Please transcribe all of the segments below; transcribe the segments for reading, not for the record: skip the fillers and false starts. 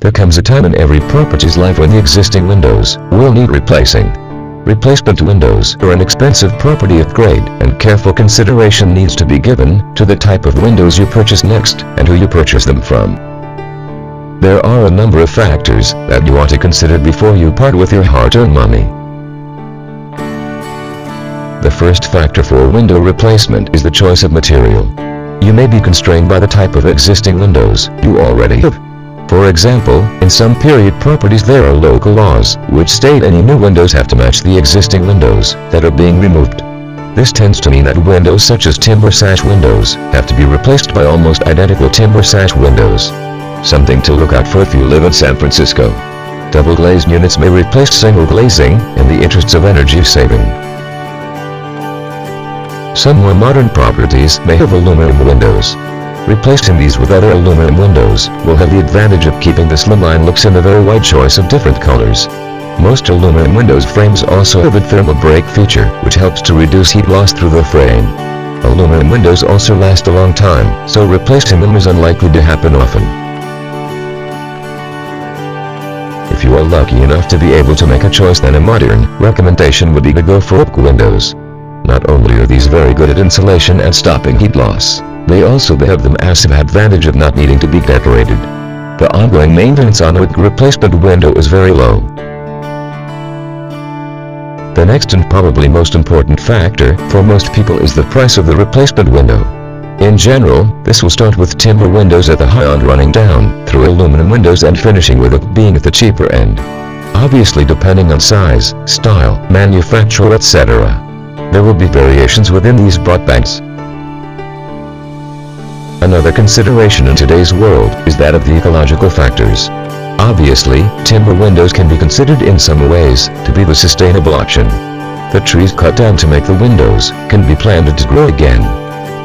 There comes a time in every property's life when the existing windows will need replacing. Replacement windows are an expensive property upgrade, and careful consideration needs to be given to the type of windows you purchase next and who you purchase them from. There are a number of factors that you want to consider before you part with your hard-earned money. The first factor for window replacement is the choice of material. You may be constrained by the type of existing windows you already have. For example, in some period properties there are local laws which state any new windows have to match the existing windows that are being removed. This tends to mean that windows such as timber sash windows have to be replaced by almost identical timber sash windows. Something to look out for if you live in San Francisco. Double glazed units may replace single glazing in the interests of energy saving. Some more modern properties may have aluminum windows. Replacing these with other aluminum windows will have the advantage of keeping the slimline looks in a very wide choice of different colors. Most aluminum windows frames also have a thermal break feature, which helps to reduce heat loss through the frame. Aluminum windows also last a long time, so replacing them is unlikely to happen often. If you are lucky enough to be able to make a choice, then a modern recommendation would be to go for oak windows. Not only are these very good at insulation and stopping heat loss, they also have the massive advantage of not needing to be decorated. The ongoing maintenance on a oak replacement window is very low. The next and probably most important factor for most people is the price of the replacement window. In general, this will start with timber windows at the high end, running down through aluminum windows and finishing with oak being at the cheaper end. Obviously, depending on size, style, manufacturer, etc., there will be variations within these broad bands. Another consideration in today's world is that of the ecological factors. Obviously, timber windows can be considered in some ways to be the sustainable option. The trees cut down to make the windows can be planted to grow again.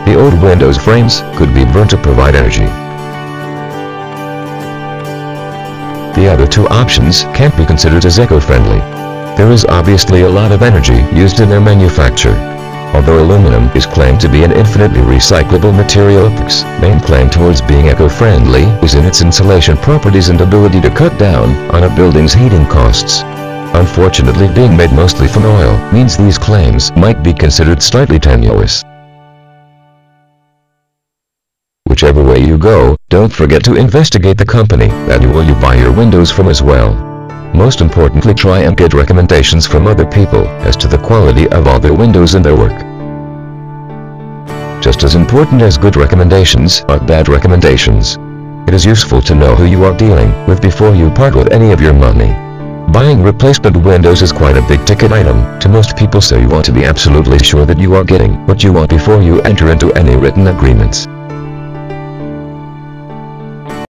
The old windows frames could be burnt to provide energy. The other two options can't be considered as eco-friendly. There is obviously a lot of energy used in their manufacture. Although aluminum is claimed to be an infinitely recyclable material, its main claim towards being eco-friendly is in its insulation properties and ability to cut down on a building's heating costs. Unfortunately, being made mostly from oil means these claims might be considered slightly tenuous. Whichever way you go, don't forget to investigate the company that you buy your windows from as well. Most importantly, try and get recommendations from other people as to the quality of all their windows and their work. Just as important as good recommendations are bad recommendations. It is useful to know who you are dealing with before you part with any of your money. Buying replacement windows is quite a big ticket item to most people, so you want to be absolutely sure that you are getting what you want before you enter into any written agreements.